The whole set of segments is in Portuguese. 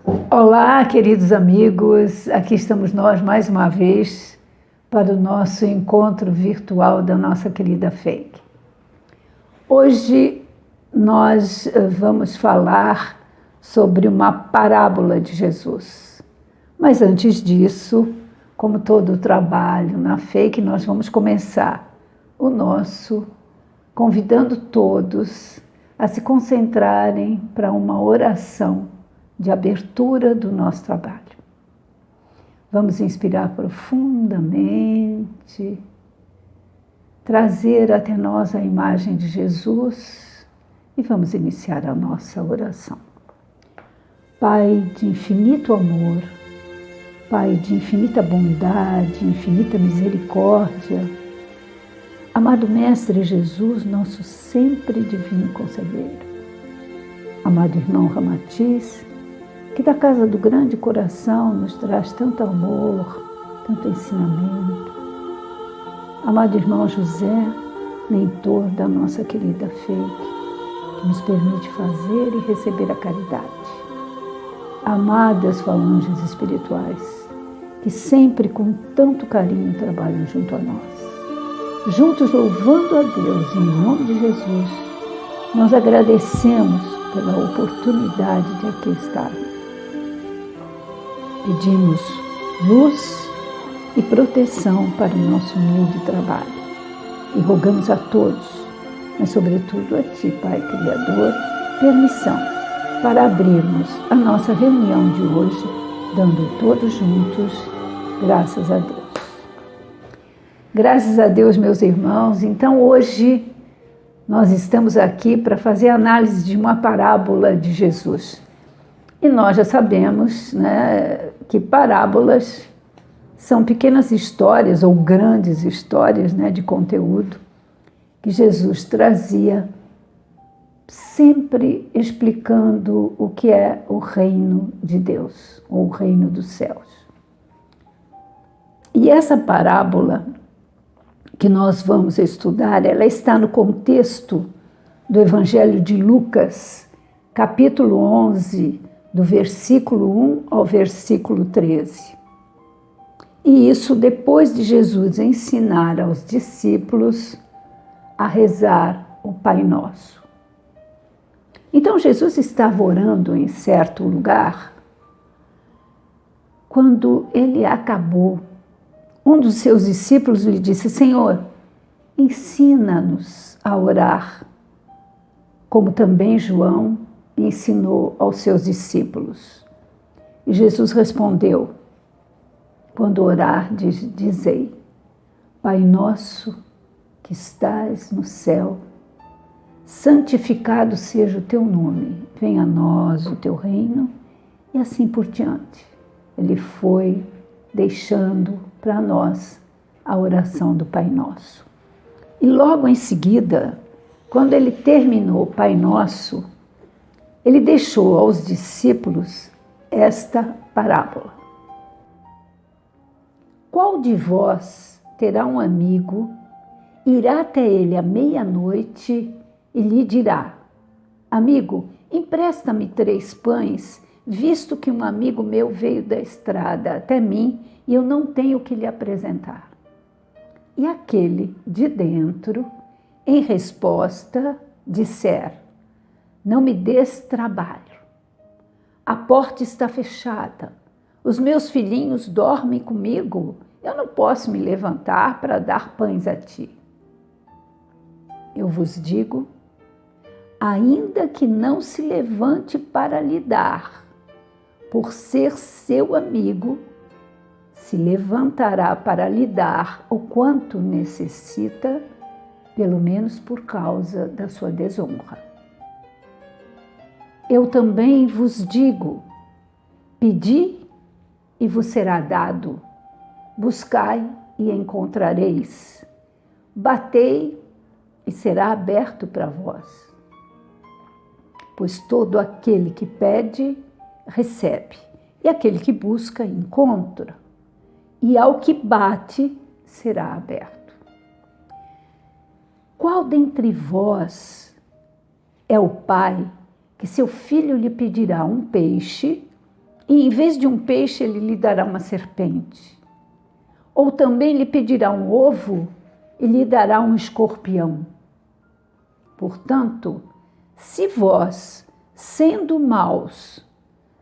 Olá, queridos amigos, aqui estamos nós mais uma vez para o nosso encontro virtual da nossa querida FEIC. Hoje nós vamos falar sobre uma parábola de Jesus. Mas antes disso, como todo o trabalho na FEIC, nós vamos começar o nosso convidando todos a se concentrarem para uma oração de abertura do nosso trabalho. Vamos inspirar profundamente, trazer até nós a imagem de Jesus e vamos iniciar a nossa oração. Pai de infinito amor, Pai de infinita bondade, infinita misericórdia, amado Mestre Jesus, nosso sempre divino conselheiro, amado irmão Ramatiz, que da casa do grande coração nos traz tanto amor, tanto ensinamento. Amado irmão José, mentor da nossa querida FEIC, que nos permite fazer e receber a caridade. Amadas falanges espirituais, que sempre com tanto carinho trabalham junto a nós. Juntos louvando a Deus em nome de Jesus, nós agradecemos pela oportunidade de aqui estar. Pedimos luz e proteção para o nosso humilde trabalho e rogamos a todos, mas sobretudo a Ti, Pai Criador, permissão para abrirmos a nossa reunião de hoje, dando todos juntos graças a Deus. Graças a Deus, meus irmãos. Então hoje nós estamos aqui para fazer análise de uma parábola de Jesus. E nós já sabemos, né, que parábolas são pequenas histórias ou grandes histórias, né, de conteúdo que Jesus trazia, sempre explicando o que é o reino de Deus, ou o reino dos céus. E essa parábola que nós vamos estudar, ela está no contexto do Evangelho de Lucas, capítulo 11, do versículo 1 ao versículo 13. E isso depois de Jesus ensinar aos discípulos a rezar o Pai Nosso. Então Jesus estava orando em certo lugar, quando ele acabou, um dos seus discípulos lhe disse: Senhor, ensina-nos a orar, como também João ensinou aos seus discípulos. E Jesus respondeu: quando orardes, dizei: Pai nosso que estás no céu, santificado seja o teu nome, venha a nós o teu reino, e assim por diante. Ele foi deixando para nós a oração do Pai Nosso. E logo em seguida, quando ele terminou o Pai Nosso, ele deixou aos discípulos esta parábola. Qual de vós terá um amigo, irá até ele à meia-noite e lhe dirá: Amigo, empresta-me 3 pães, visto que um amigo meu veio da estrada até mim e eu não tenho o que lhe apresentar. E aquele de dentro, em resposta, disser: Não me des trabalho. A porta está fechada. Os meus filhinhos dormem comigo. Eu não posso me levantar para dar pães a ti. Eu vos digo, ainda que não se levante para lhe dar, por ser seu amigo, se levantará para lhe dar o quanto necessita, pelo menos por causa da sua desonra. Eu também vos digo, pedi e vos será dado, buscai e encontrareis, batei e será aberto para vós. Pois todo aquele que pede, recebe, e aquele que busca, encontra, e ao que bate, será aberto. Qual dentre vós é o pai que seu filho lhe pedirá um peixe e em vez de um peixe ele lhe dará uma serpente. Ou também lhe pedirá um ovo e lhe dará um escorpião. Portanto, se vós, sendo maus,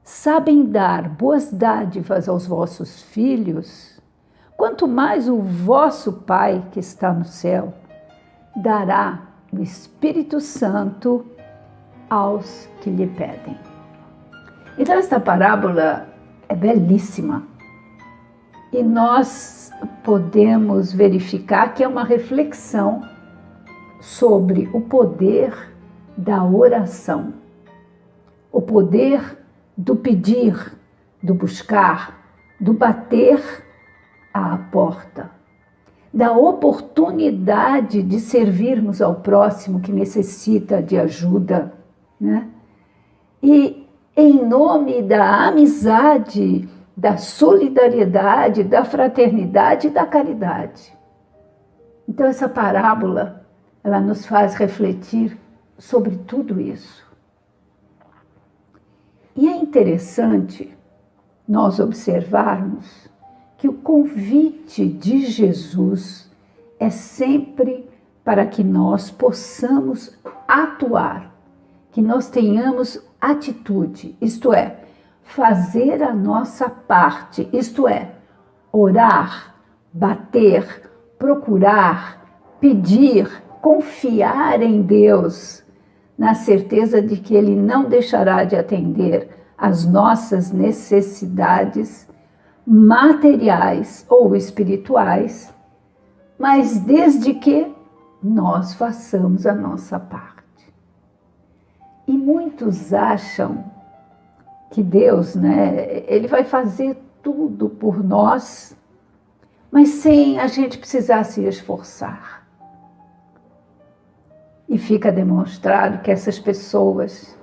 sabem dar boas dádivas aos vossos filhos, quanto mais o vosso Pai que está no céu dará o Espírito Santo aos que lhe pedem. Então esta parábola é belíssima e nós podemos verificar que é uma reflexão sobre o poder da oração, o poder do pedir, do buscar, do bater à porta, da oportunidade de servirmos ao próximo que necessita de ajuda, né? E em nome da amizade, da solidariedade, da fraternidade e da caridade. Então essa parábola, ela nos faz refletir sobre tudo isso. E é interessante nós observarmos que o convite de Jesus é sempre para que nós possamos atuar, que nós tenhamos atitude, isto é, fazer a nossa parte, isto é, orar, bater, procurar, pedir, confiar em Deus, na certeza de que Ele não deixará de atender às nossas necessidades materiais ou espirituais, mas desde que nós façamos a nossa parte. E muitos acham que Deus, Ele vai fazer tudo por nós, mas sem a gente precisar se esforçar. E fica demonstrado que essas pessoas,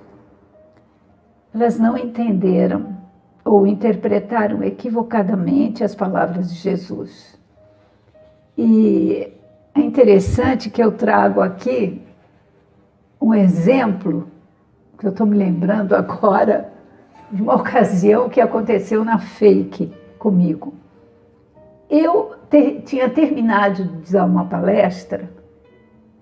elas não entenderam ou interpretaram equivocadamente as palavras de Jesus. E é interessante que eu trago aqui um exemplo, que eu estou me lembrando agora, de uma ocasião que aconteceu na FEIC comigo. Eu tinha terminado de dar uma palestra,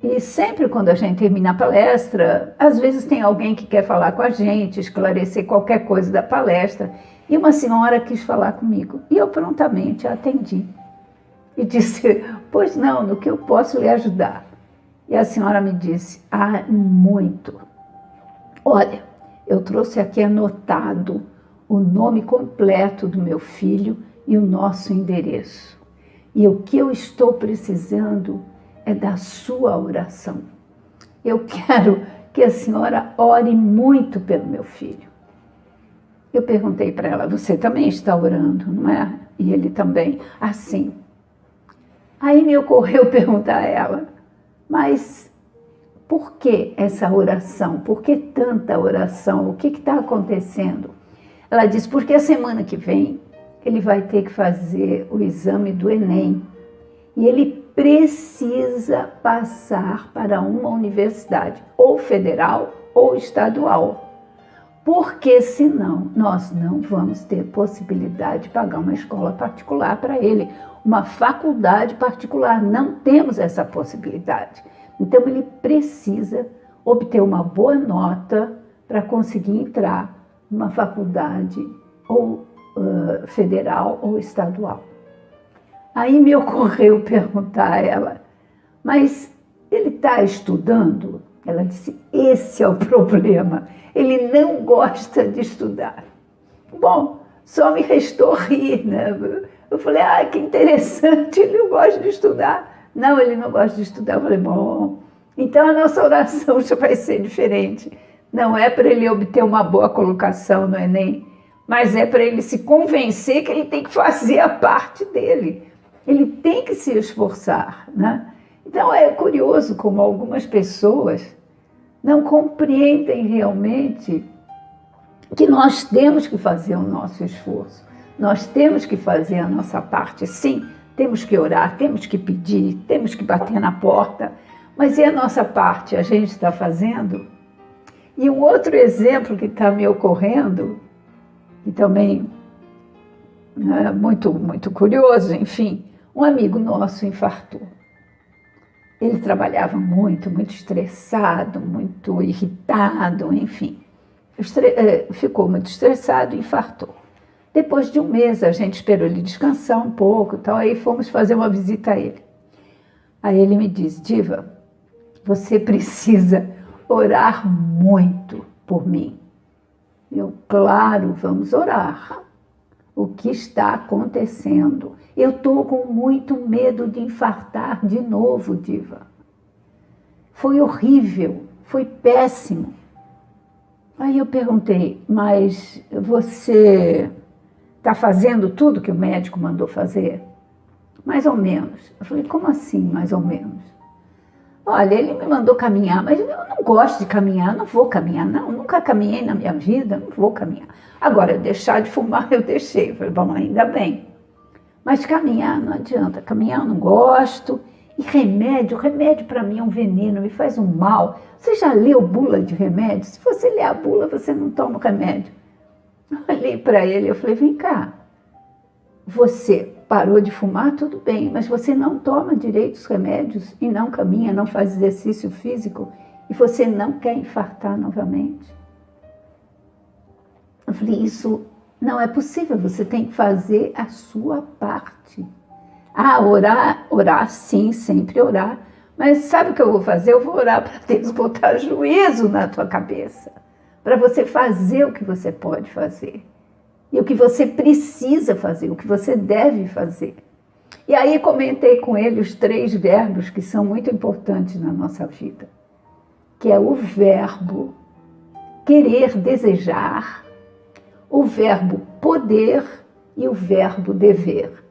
e sempre quando a gente termina a palestra, às vezes tem alguém que quer falar com a gente, esclarecer qualquer coisa da palestra, e uma senhora quis falar comigo, e eu prontamente a atendi. E disse, pois não, no que eu posso lhe ajudar? E a senhora me disse, muito. Olha, eu trouxe aqui anotado o nome completo do meu filho e o nosso endereço. E o que eu estou precisando é da sua oração. Eu quero que a senhora ore muito pelo meu filho. Eu perguntei para ela, você também está orando, não é? E ele também, assim. Aí me ocorreu perguntar a ela, mas por que essa oração? Por que tanta oração? O que está acontecendo? Ela disse, porque a semana que vem ele vai ter que fazer o exame do Enem e ele precisa passar para uma universidade, ou federal ou estadual, porque senão nós não vamos ter possibilidade de pagar uma escola particular para ele, uma faculdade particular, não temos essa possibilidade. Então ele precisa obter uma boa nota para conseguir entrar numa faculdade ou federal ou estadual. Aí me ocorreu perguntar a ela, mas ele está estudando? Ela disse, esse é o problema, ele não gosta de estudar. Bom, só me restou rir, né? Eu falei, que interessante, ele não gosta de estudar. Não, ele não gosta de estudar. Eu falei, bom, então a nossa oração já vai ser diferente. Não é para ele obter uma boa colocação no Enem, mas é para ele se convencer que ele tem que fazer a parte dele. Ele tem que se esforçar, né? Então é curioso como algumas pessoas não compreendem realmente que nós temos que fazer o nosso esforço. Nós temos que fazer a nossa parte, sim, temos que orar, temos que pedir, temos que bater na porta, mas e a nossa parte, a gente está fazendo? E um outro exemplo que está me ocorrendo e também muito, muito curioso, enfim, um amigo nosso infartou. Ele trabalhava muito, muito estressado, muito irritado, enfim. Ficou muito estressado e infartou. Depois de um mês, a gente esperou ele descansar um pouco, tal, aí fomos fazer uma visita a ele. Aí ele me disse: Diva, você precisa orar muito por mim. Eu, claro, vamos orar. O que está acontecendo? Eu estou com muito medo de infartar de novo, Diva. Foi horrível, foi péssimo. Aí eu perguntei: mas você está fazendo tudo que o médico mandou fazer? Mais ou menos. Eu falei: como assim, mais ou menos? Olha, ele me mandou caminhar, mas eu não gosto de caminhar, não vou caminhar, não. Nunca caminhei na minha vida, não vou caminhar. Agora, deixar de fumar, eu deixei. Eu falei: bom, ainda bem. Mas caminhar não adianta. Caminhar eu não gosto. E remédio para mim é um veneno, me faz um mal. Você já leu bula de remédio? Se você ler a bula, você não toma o remédio. Eu olhei para ele e falei: vem cá. Você parou de fumar, tudo bem, mas você não toma direito os remédios e não caminha, não faz exercício físico e você não quer infartar novamente? Eu falei: isso não é possível, você tem que fazer a sua parte. Orar sim, sempre orar, mas sabe o que eu vou fazer? Eu vou orar para Deus botar juízo na tua cabeça, para você fazer o que você pode fazer. E o que você precisa fazer, o que você deve fazer. E aí comentei com ele os 3 verbos que são muito importantes na nossa vida, que é o verbo querer, desejar, o verbo poder e o verbo dever.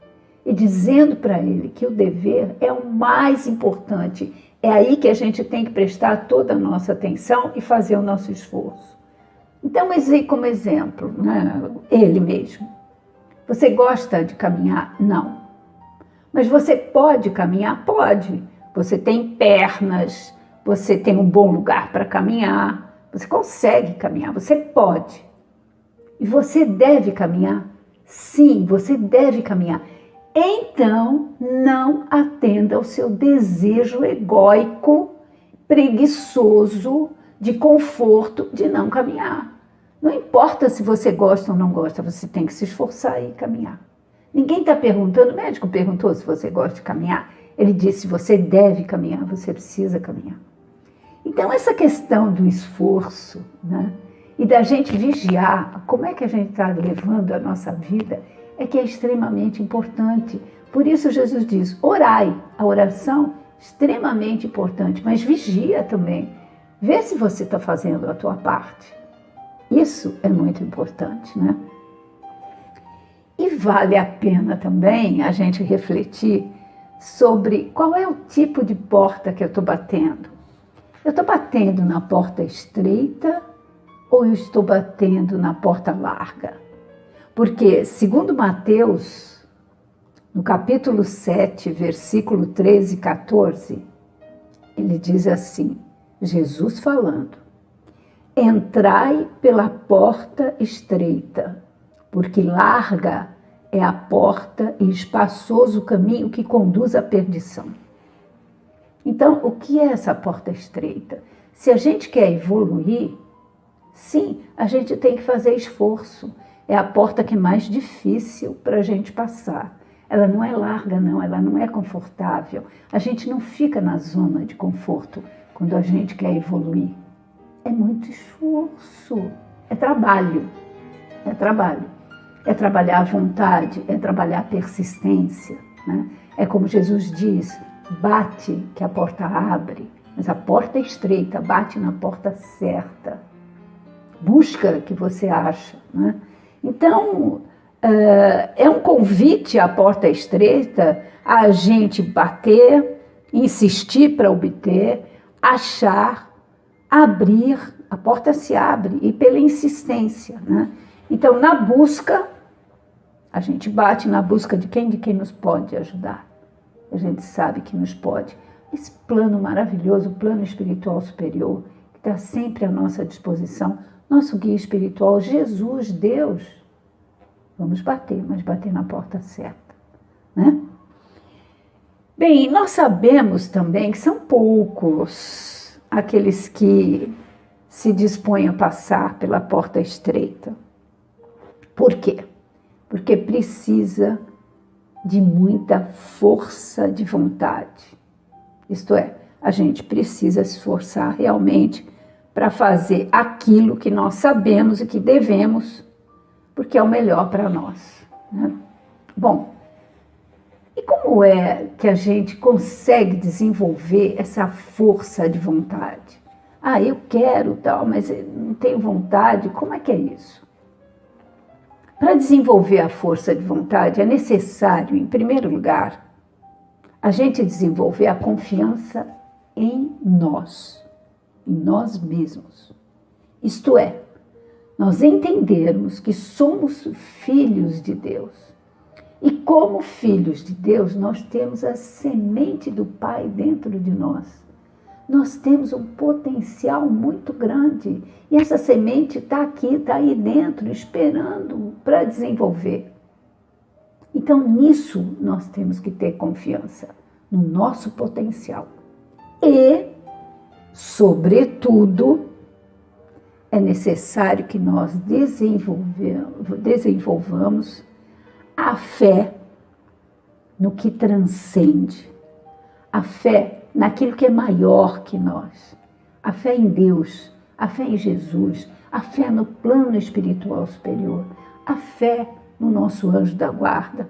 E dizendo para ele que o dever é o mais importante, é aí que a gente tem que prestar toda a nossa atenção e fazer o nosso esforço. Então, usei como exemplo, né, ele mesmo. Você gosta de caminhar? Não. Mas você pode caminhar? Pode. Você tem pernas, você tem um bom lugar para caminhar, você consegue caminhar, você pode. E você deve caminhar? Sim, você deve caminhar. Então, não atenda ao seu desejo egóico, preguiçoso, de conforto, de não caminhar. Não importa se você gosta ou não gosta, você tem que se esforçar e caminhar. Ninguém está perguntando, o médico perguntou se você gosta de caminhar. Ele disse: você deve caminhar, você precisa caminhar. Então, essa questão do esforço, né, e da gente vigiar como é que a gente está levando a nossa vida, é que é extremamente importante. Por isso Jesus diz: orai. A oração é extremamente importante, mas vigia também. Vê se você está fazendo a tua parte. Isso é muito importante, né? E vale a pena também a gente refletir sobre qual é o tipo de porta que eu estou batendo. Eu estou batendo na porta estreita ou eu estou batendo na porta larga? Porque, segundo Mateus, no capítulo 7, versículo 13 e 14, ele diz assim, Jesus falando: entrai pela porta estreita, porque larga é a porta e espaçoso o caminho que conduz à perdição. Então, o que é essa porta estreita? Se a gente quer evoluir, sim, a gente tem que fazer esforço. É a porta que é mais difícil para a gente passar. Ela não é larga, não, ela não é confortável. A gente não fica na zona de conforto quando a gente quer evoluir. É muito esforço, é trabalho, é trabalho. É trabalhar a vontade, é trabalhar a persistência, né? É como Jesus diz: bate que a porta abre, mas a porta é estreita, bate na porta certa. Busca que você acha, né? Então, é um convite à porta estreita a gente bater, insistir para obter, achar, abrir, a porta se abre, e pela insistência, né? Então, na busca, a gente bate na busca de quem nos pode ajudar. A gente sabe que nos pode. Esse plano maravilhoso, o plano espiritual superior, que está sempre à nossa disposição, nosso guia espiritual, Jesus, Deus, Vamos bater, mas bater na porta certa, né? Bem, nós sabemos também que são poucos aqueles que se dispõem a passar pela porta estreita. Por quê? Porque precisa de muita força de vontade. Isto é, a gente precisa se esforçar realmente para fazer aquilo que nós sabemos e que devemos, porque é o melhor para nós, né? Bom, e como é que a gente consegue desenvolver essa força de vontade? Ah, eu quero tal, mas não tenho vontade. Como é que é isso? Para desenvolver a força de vontade é necessário, em primeiro lugar, a gente desenvolver a confiança em nós mesmos. Isto é, nós entendermos que somos filhos de Deus. E como filhos de Deus, nós temos a semente do Pai dentro de nós. Nós temos um potencial muito grande. E essa semente está aqui, está aí dentro, esperando para desenvolver. Então, nisso, nós temos que ter confiança, no nosso potencial. E, sobretudo, é necessário que nós desenvolvamos a fé no que transcende, a fé naquilo que é maior que nós, a fé em Deus, a fé em Jesus, a fé no plano espiritual superior, a fé no nosso anjo da guarda,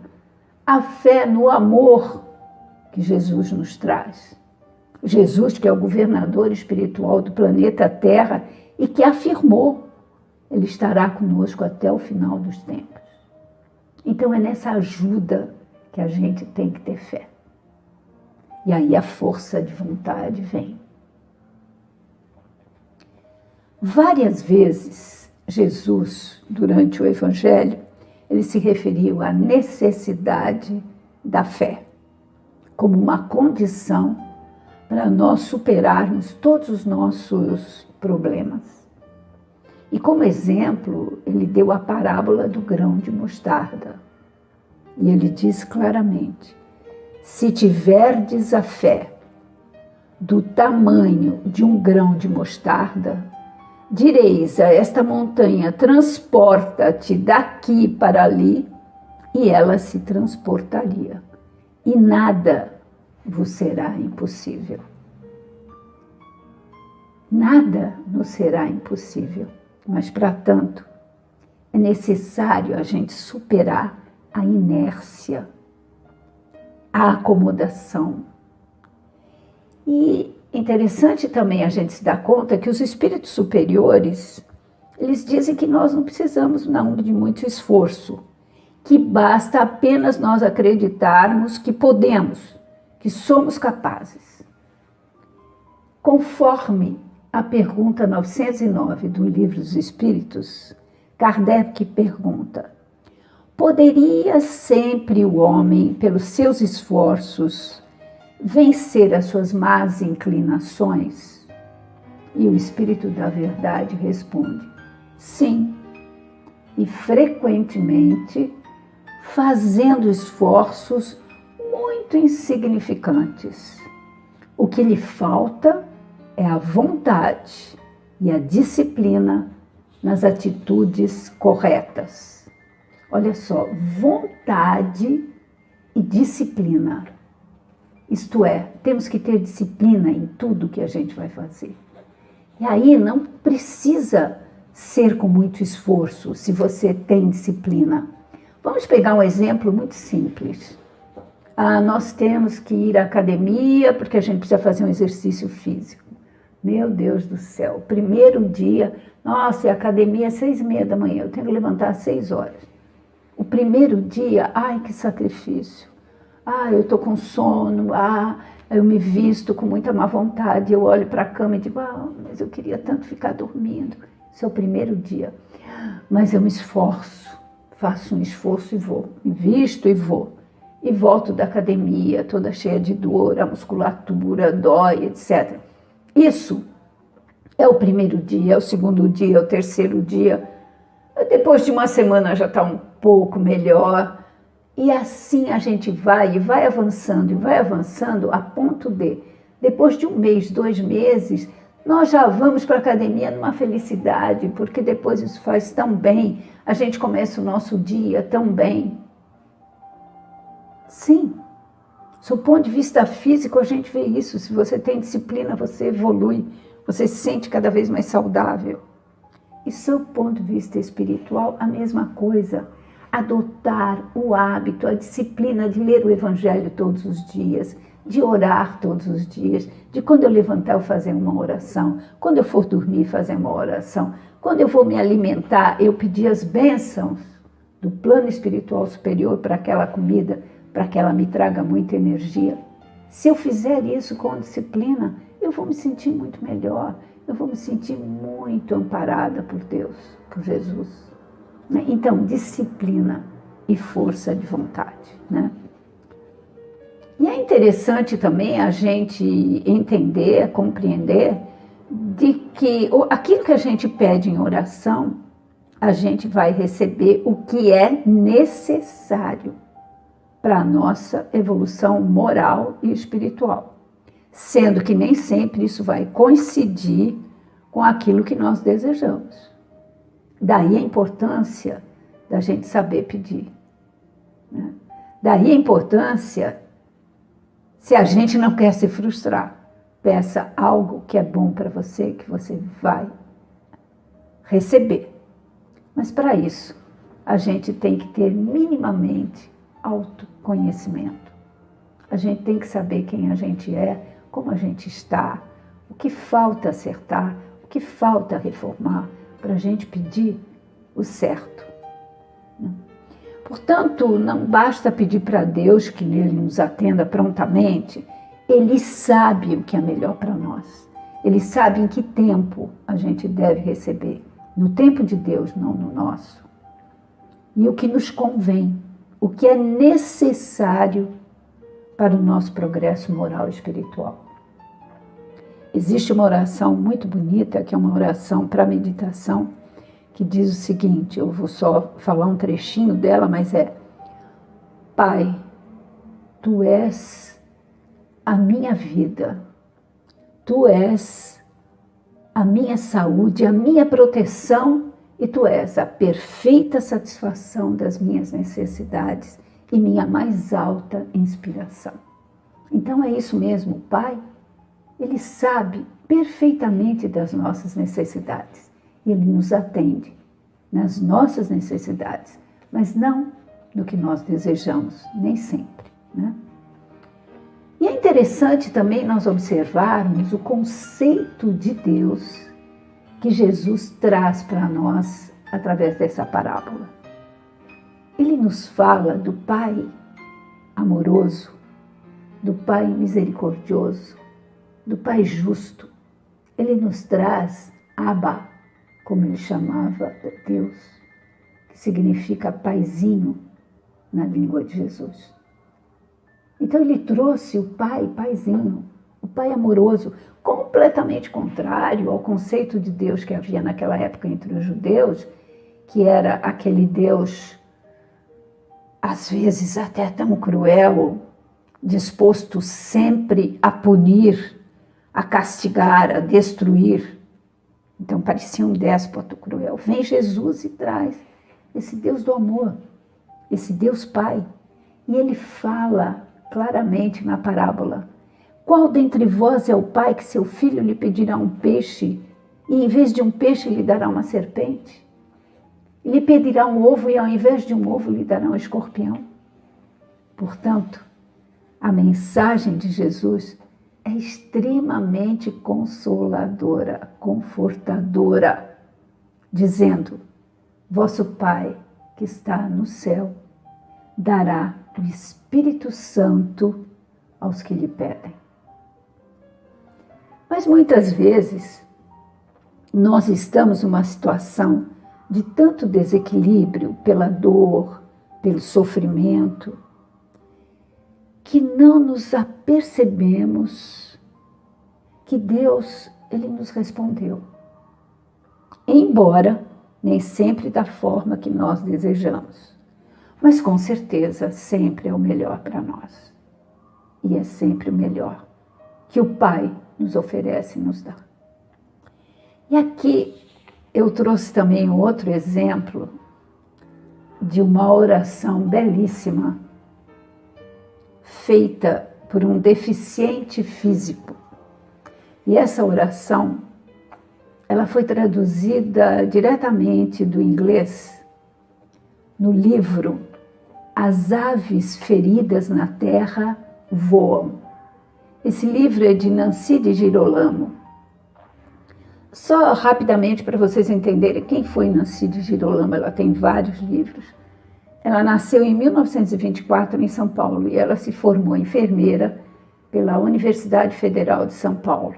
a fé no amor que Jesus nos traz. Jesus, que é o governador espiritual do planeta Terra e que afirmou, ele estará conosco até o final dos tempos. Então é nessa ajuda que a gente tem que ter fé. E aí a força de vontade vem. Várias vezes Jesus, durante o Evangelho, ele se referiu à necessidade da fé como uma condição para nós superarmos todos os nossos problemas. E como exemplo, ele deu a parábola do grão de mostarda. E ele diz claramente: se tiverdes a fé do tamanho de um grão de mostarda, direis a esta montanha, transporta-te daqui para ali, e ela se transportaria. E nada vos será impossível. Nada nos será impossível. Mas, para tanto, é necessário a gente superar a inércia, a acomodação. E interessante também a gente se dar conta que os espíritos superiores, eles dizem que nós não precisamos não de muito esforço, que basta apenas nós acreditarmos que podemos, que somos capazes. Conforme a pergunta 909 do Livro dos Espíritos, Kardec pergunta: poderia sempre o homem, pelos seus esforços, vencer as suas más inclinações? E o Espírito da Verdade responde: sim, e frequentemente fazendo esforços muito insignificantes. O que lhe falta é a vontade e a disciplina nas atitudes corretas. Olha só, vontade e disciplina. Isto é, temos que ter disciplina em tudo que a gente vai fazer. E aí não precisa ser com muito esforço, se você tem disciplina. Vamos pegar um exemplo muito simples. Nós temos que ir à academia porque a gente precisa fazer um exercício físico. Meu Deus do céu, primeiro dia, nossa, a academia é 6h30 da manhã, eu tenho que levantar às 6 horas. O primeiro dia, ai que sacrifício. Eu estou com sono, eu me visto com muita má vontade, eu olho para a cama e digo, mas eu queria tanto ficar dormindo. Esse é o primeiro dia. Mas eu me esforço, faço um esforço e vou, me visto e vou. E volto da academia, toda cheia de dor, a musculatura dói, etc. Isso é o primeiro dia, é o segundo dia, é o terceiro dia. Depois de uma semana já está um pouco melhor. E assim a gente vai e vai avançando a ponto de, depois de um mês, 2 meses, nós já vamos para a academia numa felicidade, porque depois isso faz tão bem, a gente começa o nosso dia tão bem. Sim, do ponto de vista físico a gente vê isso, se você tem disciplina você evolui, você se sente cada vez mais saudável. E do ponto de vista espiritual a mesma coisa. Adotar o hábito, a disciplina de ler o Evangelho todos os dias, de orar todos os dias, de quando eu levantar eu fazer uma oração, quando eu for dormir fazer uma oração, quando eu vou me alimentar eu pedir as bênçãos do plano espiritual superior para aquela comida, para que ela me traga muita energia. Se eu fizer isso com disciplina, eu vou me sentir muito melhor, eu vou me sentir muito amparada por Deus, por Jesus. Então, disciplina e força de vontade, né? E é interessante também a gente entender, compreender de que aquilo que a gente pede em oração, a gente vai receber o que é necessário para a nossa evolução moral e espiritual, sendo que nem sempre isso vai coincidir com aquilo que nós desejamos. Daí a importância da gente saber pedir, né? Daí a importância, se a gente não quer se frustrar, peça algo que é bom para você, que você vai receber. Mas para isso, a gente tem que ter minimamente autoconhecimento. A gente tem que saber quem a gente é, como a gente está, o que falta acertar, o que falta reformar, para a gente pedir o certo. Portanto, não basta pedir para Deus que Ele nos atenda prontamente. Ele sabe o que é melhor para nós. Ele sabe em que tempo a gente deve receber. No tempo de Deus, não no nosso. E o que nos convém, o que é necessário para o nosso progresso moral e espiritual. Existe uma oração muito bonita, que é uma oração para meditação, que diz o seguinte, eu vou só falar um trechinho dela, mas é: Pai, Tu és a minha vida, Tu és a minha saúde, a minha proteção, e Tu és a perfeita satisfação das minhas necessidades e minha mais alta inspiração. Então é isso mesmo, o Pai, Ele sabe perfeitamente das nossas necessidades. E Ele nos atende nas nossas necessidades, mas não no que nós desejamos, nem sempre, né? E é interessante também nós observarmos o conceito de Deus que Jesus traz para nós através dessa parábola. Ele nos fala do Pai amoroso, do Pai misericordioso, do Pai justo. Ele nos traz Abba, como ele chamava Deus, que significa paizinho na língua de Jesus. Então ele trouxe o Pai, paizinho, o Pai amoroso, completamente contrário ao conceito de Deus que havia naquela época entre os judeus, que era aquele Deus, às vezes até tão cruel, disposto sempre a punir, a castigar, a destruir. Então parecia um déspota cruel. Vem Jesus e traz esse Deus do amor, esse Deus Pai. E ele fala claramente na parábola: qual dentre vós é o pai que seu filho lhe pedirá um peixe e em vez de um peixe lhe dará uma serpente? Lhe pedirá um ovo e ao invés de um ovo lhe dará um escorpião? Portanto, a mensagem de Jesus é extremamente consoladora, confortadora, dizendo: vosso Pai que está no céu dará o Espírito Santo aos que lhe pedem. Mas muitas vezes nós estamos numa situação de tanto desequilíbrio pela dor, pelo sofrimento, que não nos apercebemos que Deus, Ele nos respondeu. Embora nem sempre da forma que nós desejamos, mas com certeza sempre é o melhor para nós. E é sempre o melhor que o Pai nos oferece e nos dá. E aqui eu trouxe também outro exemplo de uma oração belíssima feita por um deficiente físico. E essa oração, ela foi traduzida diretamente do inglês no livro As Aves Feridas na Terra Voam. Esse livro é de Nancy de Girolamo. Só rapidamente para vocês entenderem quem foi Nancy de Girolamo, ela tem vários livros. Ela nasceu em 1924 em São Paulo e ela se formou enfermeira pela Universidade Federal de São Paulo.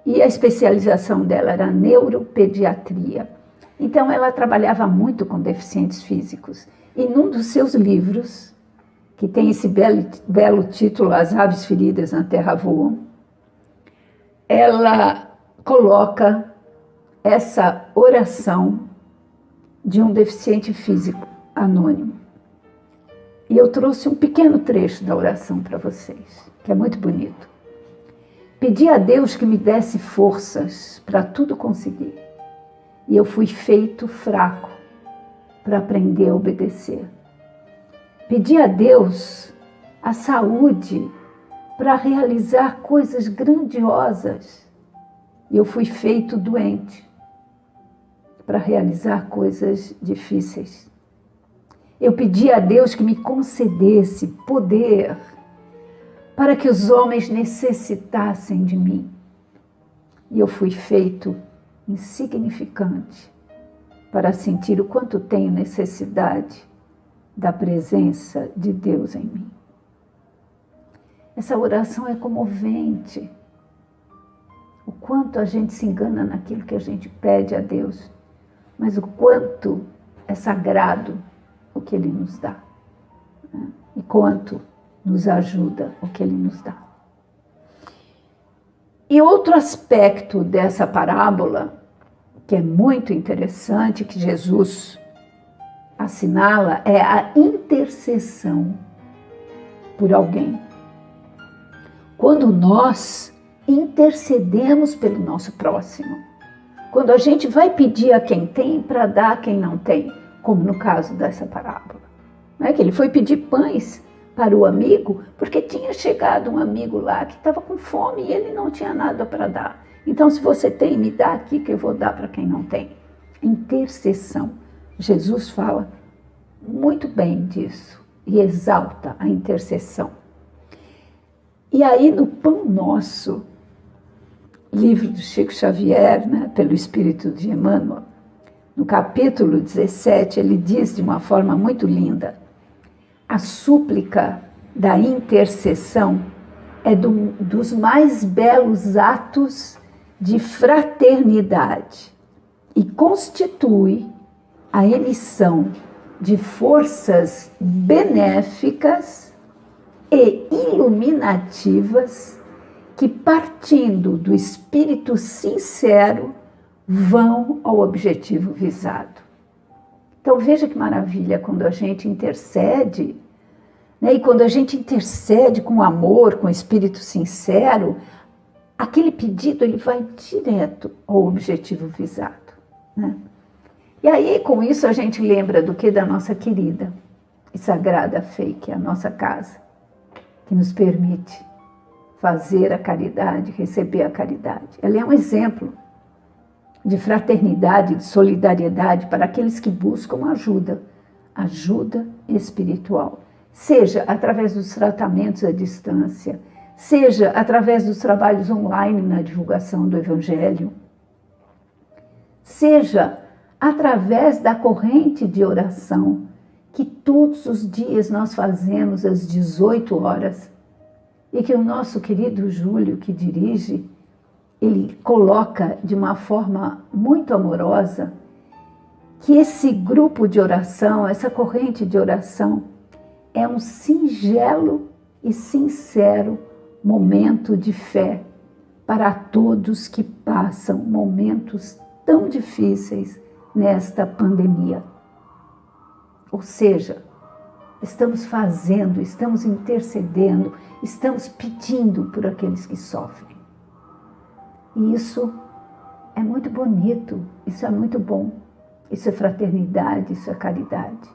E a especialização dela era neuropediatria. Então ela trabalhava muito com deficientes físicos. E num dos seus livros, que tem esse belo título, As Aves Feridas na Terra Voam, ela coloca essa oração de um deficiente físico anônimo. E eu trouxe um pequeno trecho da oração para vocês, que é muito bonito. Pedi a Deus que me desse forças para tudo conseguir. E eu fui feito fraco para aprender a obedecer. Pedi a Deus a saúde para realizar coisas grandiosas. E eu fui feito doente para realizar coisas difíceis. Eu pedi a Deus que me concedesse poder para que os homens necessitassem de mim. E eu fui feito insignificante para sentir o quanto tenho necessidade da presença de Deus em mim. Essa oração é comovente. O quanto a gente se engana naquilo que a gente pede a Deus, mas o quanto é sagrado o que Ele nos dá, né? E quanto nos ajuda o que Ele nos dá. E outro aspecto dessa parábola, que é muito interessante, que Jesus assinala, é a intercessão por alguém. Quando nós intercedemos pelo nosso próximo, quando a gente vai pedir a quem tem para dar a quem não tem, como no caso dessa parábola, né? Que ele foi pedir pães para o amigo, porque tinha chegado um amigo lá que estava com fome e ele não tinha nada para dar. Então, se você tem, me dá aqui que eu vou dar para quem não tem. Intercessão. Jesus fala muito bem disso e exalta a intercessão. E aí, no Pão Nosso, livro do Chico Xavier, né, pelo Espírito de Emmanuel, no capítulo 17, ele diz de uma forma muito linda: a súplica da intercessão é dos mais belos atos de fraternidade e constitui a emissão de forças benéficas e iluminativas que, partindo do espírito sincero, vão ao objetivo visado. Então veja que maravilha quando a gente intercede, né? E quando a gente intercede com amor, com espírito sincero, aquele pedido ele vai direto ao objetivo visado, né? E aí com isso a gente lembra do que? Da nossa querida e sagrada fé, que é a nossa casa, que nos permite fazer a caridade, receber a caridade. Ela é um exemplo de fraternidade, de solidariedade para aqueles que buscam ajuda espiritual, seja através dos tratamentos à distância, seja através dos trabalhos online na divulgação do Evangelho, seja através da corrente de oração que todos os dias nós fazemos às 18 horas e que o nosso querido Júlio, que dirige, ele coloca de uma forma muito amorosa que esse grupo de oração, essa corrente de oração, é um singelo e sincero momento de fé para todos que passam momentos tão difíceis nesta pandemia. Ou seja, estamos fazendo, estamos intercedendo, estamos pedindo por aqueles que sofrem. E isso é muito bonito, isso é muito bom, isso é fraternidade, isso é caridade.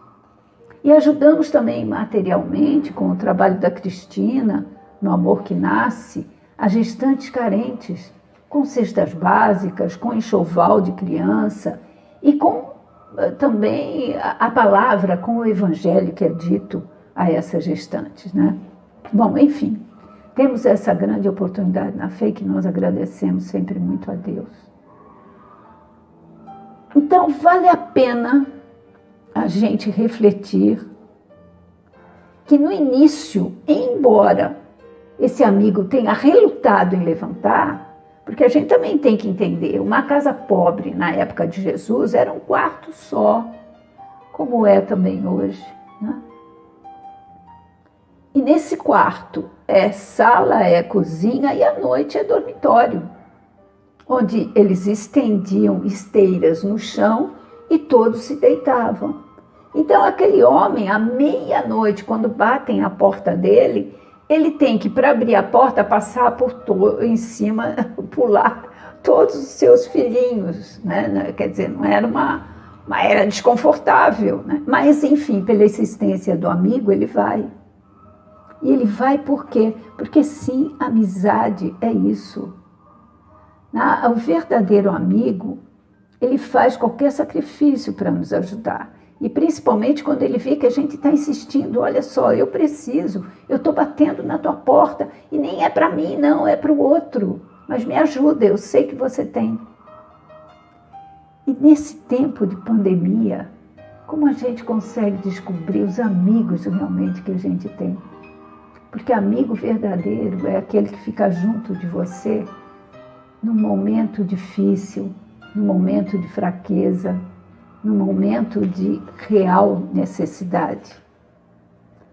E ajudamos também materialmente, com o trabalho da Cristina, no Amor que Nasce, a gestantes carentes, com cestas básicas, com enxoval de criança e com também a palavra, com o evangelho que é dito a essas gestantes, né? Bom, enfim, temos essa grande oportunidade na fé que nós agradecemos sempre muito a Deus. Então, vale a pena a gente refletir que no início, embora esse amigo tenha relutado em levantar, porque a gente também tem que entender, uma casa pobre na época de Jesus era um quarto só, como é também hoje, né? E nesse quarto é sala, é cozinha e à noite é dormitório, onde eles estendiam esteiras no chão e todos se deitavam. Então aquele homem, à meia-noite, quando batem a porta dele, ele tem que, para abrir a porta, passar em cima, pular todos os seus filhinhos, né? Quer dizer, não era era desconfortável, né? Mas, enfim, pela insistência do amigo, ele vai. E ele vai por quê? Porque sim, amizade é isso. O verdadeiro amigo, ele faz qualquer sacrifício para nos ajudar. E principalmente quando ele vê que a gente está insistindo, olha só, eu preciso, eu estou batendo na tua porta e nem é para mim, não, é para o outro. Mas me ajuda, eu sei que você tem. E nesse tempo de pandemia, como a gente consegue descobrir os amigos realmente que a gente tem? Porque amigo verdadeiro é aquele que fica junto de você num momento difícil, num momento de fraqueza, num momento de real necessidade.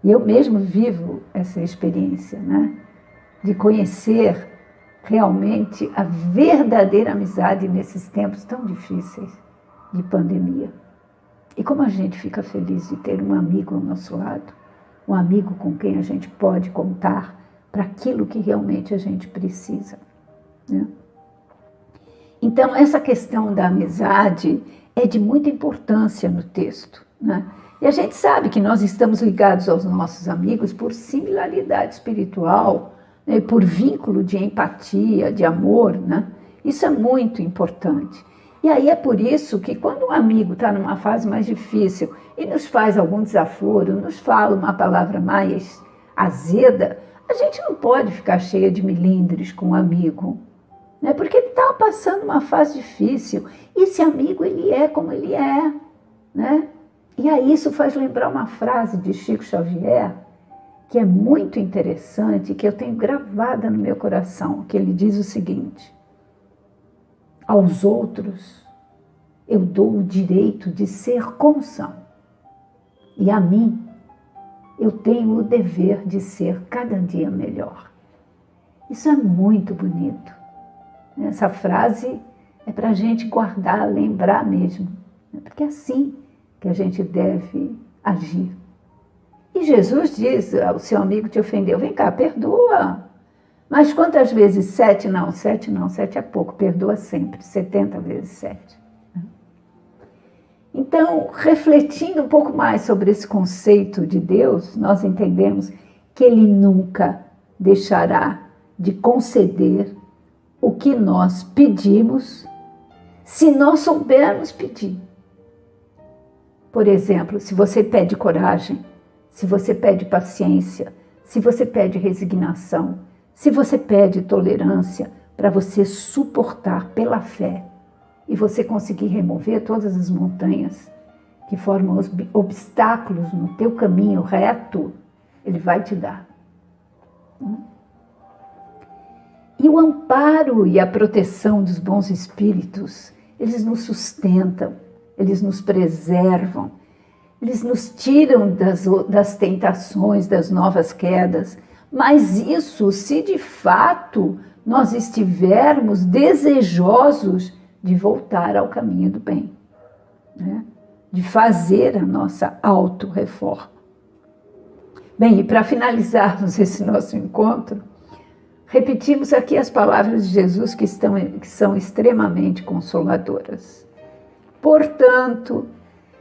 E eu mesmo vivo essa experiência, né? De conhecer realmente a verdadeira amizade nesses tempos tão difíceis de pandemia. E como a gente fica feliz de ter um amigo ao nosso lado, um amigo com quem a gente pode contar para aquilo que realmente a gente precisa, né? Então, essa questão da amizade é de muita importância no texto, né? E a gente sabe que nós estamos ligados aos nossos amigos por similaridade espiritual, né? Por vínculo de empatia, de amor, né? Isso é muito importante. E aí é por isso que quando um amigo está numa fase mais difícil e nos faz algum desaforo, nos fala uma palavra mais azeda, a gente não pode ficar cheia de melindres com o amigo, né? Porque ele está passando uma fase difícil. E esse amigo, ele é como ele é, né? E aí isso faz lembrar uma frase de Chico Xavier, que é muito interessante, que eu tenho gravada no meu coração, que ele diz o seguinte: aos outros eu dou o direito de ser como são, e a mim eu tenho o dever de ser cada dia melhor. Isso é muito bonito. Essa frase é para a gente guardar, lembrar mesmo, né? Porque é assim que a gente deve agir. E Jesus diz: o seu amigo te ofendeu, vem cá, perdoa. Mas quantas vezes? 7 não, 7 não, 7 é pouco, perdoa sempre, 70 vezes 7. Então, refletindo um pouco mais sobre esse conceito de Deus, nós entendemos que Ele nunca deixará de conceder o que nós pedimos, se nós soubermos pedir. Por exemplo, se você pede coragem, se você pede paciência, se você pede resignação, se você pede tolerância para você suportar pela fé e você conseguir remover todas as montanhas que formam os obstáculos no teu caminho reto, Ele vai te dar. E o amparo e a proteção dos bons espíritos, eles nos sustentam, eles nos preservam, eles nos tiram das tentações, das novas quedas. Mas isso se de fato nós estivermos desejosos de voltar ao caminho do bem. né, de fazer a nossa auto-reforma. Bem, e para finalizarmos esse nosso encontro, repetimos aqui as palavras de Jesus que são extremamente consoladoras. Portanto,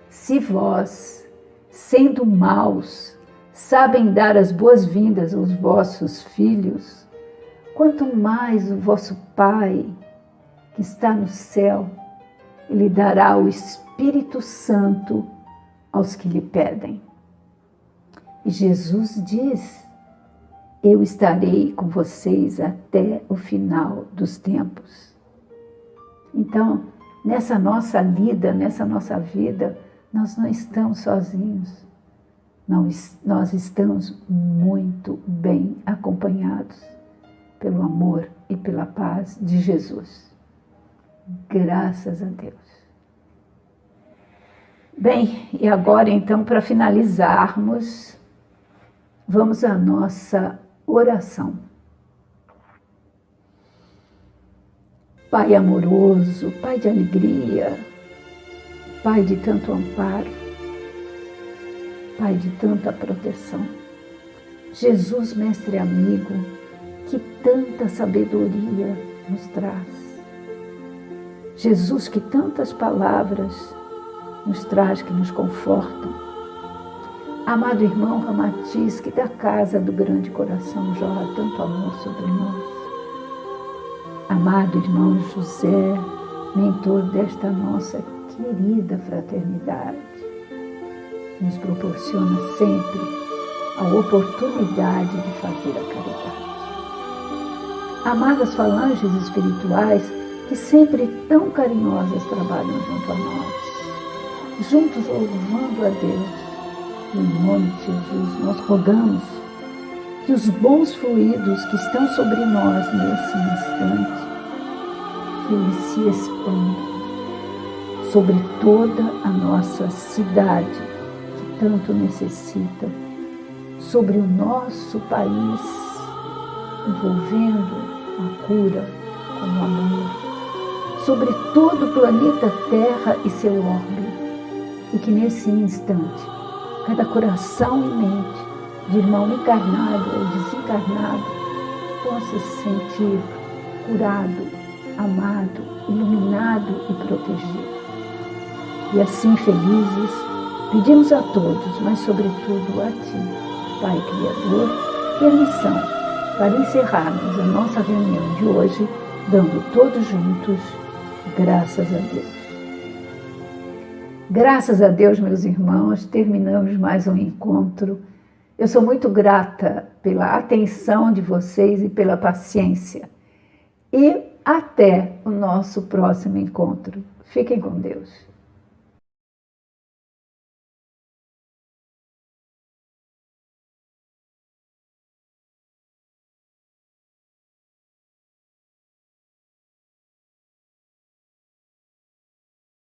se vós, sendo maus, sabem dar as boas-vindas aos vossos filhos, quanto mais o vosso Pai, que está no céu, Ele dará o Espírito Santo aos que lhe pedem. E Jesus diz: eu estarei com vocês até o final dos tempos. Então, nessa nossa lida, nessa nossa vida, nós não estamos sozinhos. Nós estamos muito bem acompanhados pelo amor e pela paz de Jesus. Graças a Deus. Bem, e agora então, para finalizarmos, vamos à nossa oração. Pai amoroso, Pai de alegria, Pai de tanto amparo, Pai de tanta proteção. Jesus, mestre amigo, que tanta sabedoria nos traz. Jesus, que tantas palavras nos traz, que nos confortam. Amado irmão Ramatiz, que da casa do grande coração jorra tanto amor sobre nós. Amado irmão José, mentor desta nossa querida fraternidade, nos proporciona sempre a oportunidade de fazer a caridade. Amadas falanges espirituais que sempre tão carinhosas trabalham junto a nós, juntos louvando a Deus. Em nome de Jesus, nós rogamos que os bons fluidos que estão sobre nós nesse instante, que eles se expandam sobre toda a nossa cidade, que tanto necessita, sobre o nosso país, envolvendo a cura com o amor, sobre todo o planeta Terra e seu orbe, e que nesse instante, cada coração e mente de irmão encarnado ou desencarnado possa se sentir curado, amado, iluminado e protegido. E assim felizes, pedimos a todos, mas sobretudo a Ti, Pai Criador, permissão para encerrarmos a nossa reunião de hoje, dando todos juntos graças a Deus. Graças a Deus, meus irmãos, terminamos mais um encontro. Eu sou muito grata pela atenção de vocês e pela paciência. E até o nosso próximo encontro. Fiquem com Deus.